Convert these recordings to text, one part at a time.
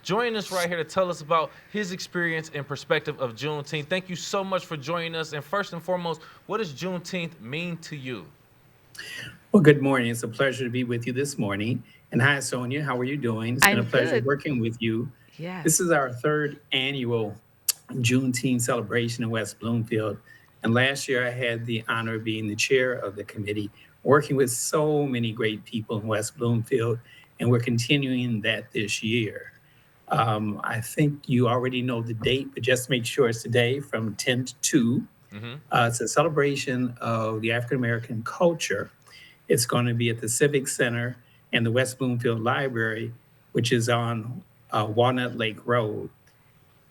joining us right here to tell us about his experience and perspective of Juneteenth. Thank you so much for joining us. And first and foremost, what does Juneteenth mean to you? Well, good morning. It's a pleasure to be with you this morning. And hi, Sonia. How are you doing? It's been a I'm pleasure good. working with you. This is Yes. our third annual Juneteenth celebration in West Bloomfield. And last year, I had the honor of being the chair of the committee, working with so many great people in West Bloomfield. And we're continuing that this year. I think you already know the date, but just make sure it's today from 10 to 2. Hmm. It's a celebration of the African American culture. It's going to be at the Civic Center and the West Bloomfield Library, which is on Walnut Lake Road.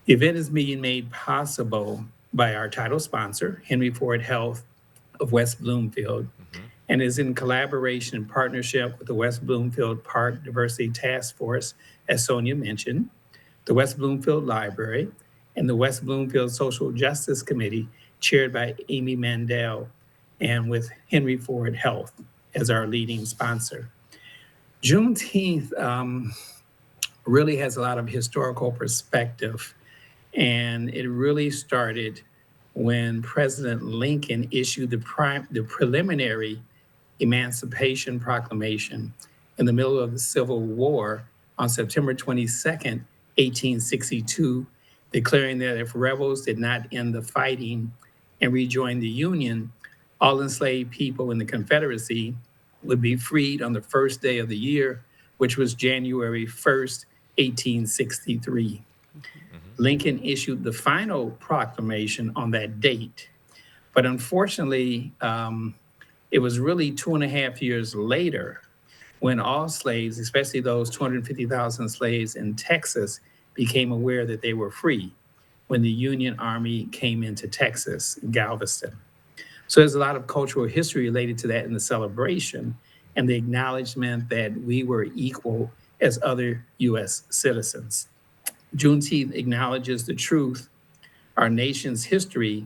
The event is being made possible by our title sponsor, Henry Ford Health of West Bloomfield, Hmm. and is in collaboration and partnership with the West Bloomfield Park Diversity Task Force, as Sonia mentioned, the West Bloomfield Library, and the West Bloomfield Social Justice Committee, chaired by Amy Mandel, and with Henry Ford Health as our leading sponsor. Juneteenth really has a lot of historical perspective, and it really started when President Lincoln issued the preliminary Emancipation Proclamation in the middle of the Civil War on September 22nd, 1862, declaring that if rebels did not end the fighting and rejoin the Union, all enslaved people in the Confederacy would be freed on the first day of the year, which was January 1st, 1863. Hmm. Lincoln issued the final proclamation on that date. But unfortunately, it was really 2.5 years later when all slaves, especially those 250,000 slaves in Texas, became aware that they were free when the Union Army came into Texas, Galveston. So there's a lot of cultural history related to that in the celebration and the acknowledgement that we were equal as other US citizens. Juneteenth acknowledges the truth. Our nation's history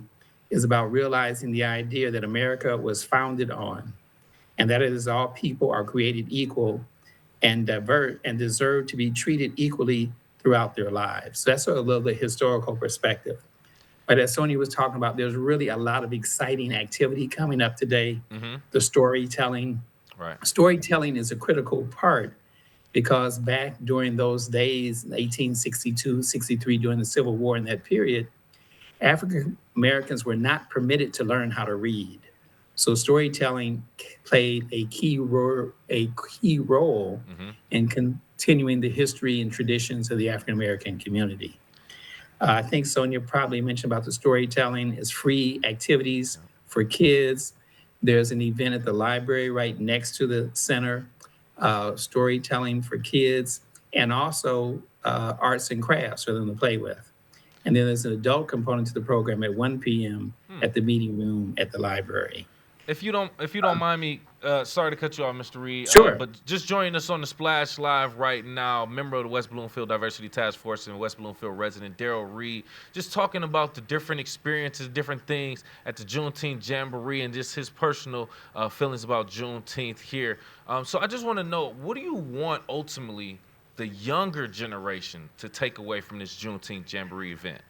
is about realizing the idea that America was founded on, and that it is all people are created equal and diverse and deserve to be treated equally throughout their lives. So that's a little bit historical perspective. But as Sonia was talking about, there's really a lot of exciting activity coming up today. Hmm. The storytelling. Right. Storytelling is a critical part because back during those days, 1862, 63, during the Civil War, in that period, African Americans were not permitted to learn how to read. So storytelling played a key role Hmm. in continuing the history and traditions of the African American community. I think Sonia probably mentioned about the storytelling is free activities Yeah. for kids. There's an event at the library right next to the center, storytelling for kids, and also arts and crafts for them to play with. And then there's an adult component to the program at 1 p.m. Hmm. at the meeting room at the library. If you don't mind me, sorry to cut you off, Mr. Reed, Sure. but just joining us on the Splash Live right now, member of the West Bloomfield Diversity Task Force and West Bloomfield resident Derryl Reed, just talking about the different experiences, different things at the Juneteenth Jamboree, and just his personal feelings about Juneteenth here. So I just want to know, what do you want ultimately the younger generation to take away from this Juneteenth Jamboree event?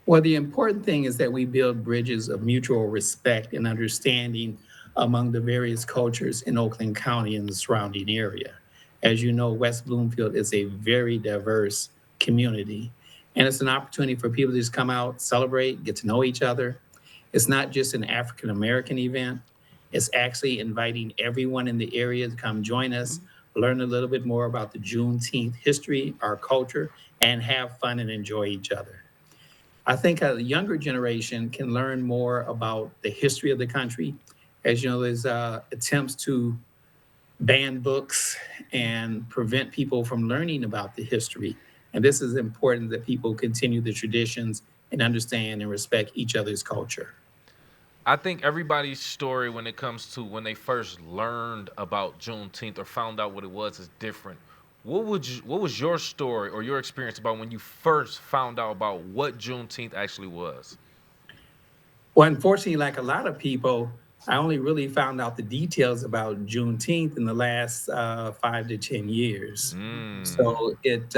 Well, the important thing is that we build bridges of mutual respect and understanding among the various cultures in Oakland County and the surrounding area. As you know, West Bloomfield is a very diverse community, and it's an opportunity for people to just come out, celebrate, get to know each other. It's not just an African American event, it's actually inviting everyone in the area to come join us, learn a little bit more about the Juneteenth history, our culture, and have fun and enjoy each other. I think a younger generation can learn more about the history of the country. As you know, there's attempts to ban books and prevent people from learning about the history. And this is important that people continue the traditions and understand and respect each other's culture. I think everybody's story when it comes to when they first learned about Juneteenth or found out what it was is different. What was your story or your experience about when you first found out about what Juneteenth actually was? Well, unfortunately, like a lot of people, I only really found out the details about Juneteenth in the last 5 to 10 years. Mm. So it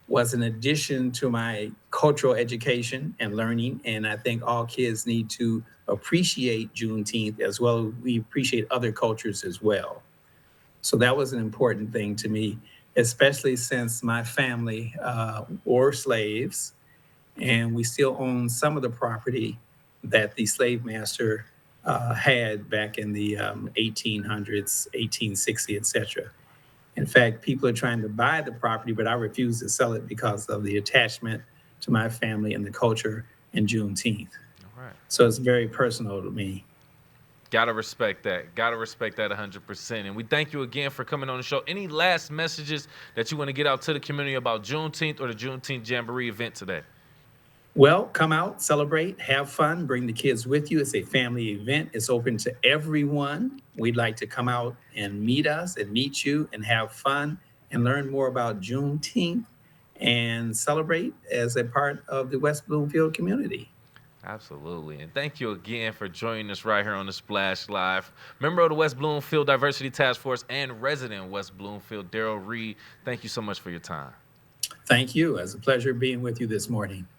was an addition to my cultural education and learning. And I think all kids need to appreciate Juneteenth as well. We appreciate other cultures as well. So that was an important thing to me, especially since my family were slaves and we still own some of the property that the slave master had back in the 1800s, 1860, etc. In fact, people are trying to buy the property, but I refuse to sell it because of the attachment to my family and the culture and Juneteenth. All right. So it's very personal to me. Gotta respect that. Gotta respect that 100%. And we thank you again for coming on the show. Any last messages that you want to get out to the community about Juneteenth or the Juneteenth Jamboree event today? Well, come out, celebrate, have fun, bring the kids with you. It's a family event. It's open to everyone. We'd like to come out and meet us and meet you and have fun and learn more about Juneteenth and celebrate as a part of the West Bloomfield community. Absolutely. And thank you again for joining us right here on the Splash Live. Member of the West Bloomfield Diversity Taskforce and resident West Bloomfield, Derryl Reed, thank you so much for your time. Thank you. It's a pleasure being with you this morning.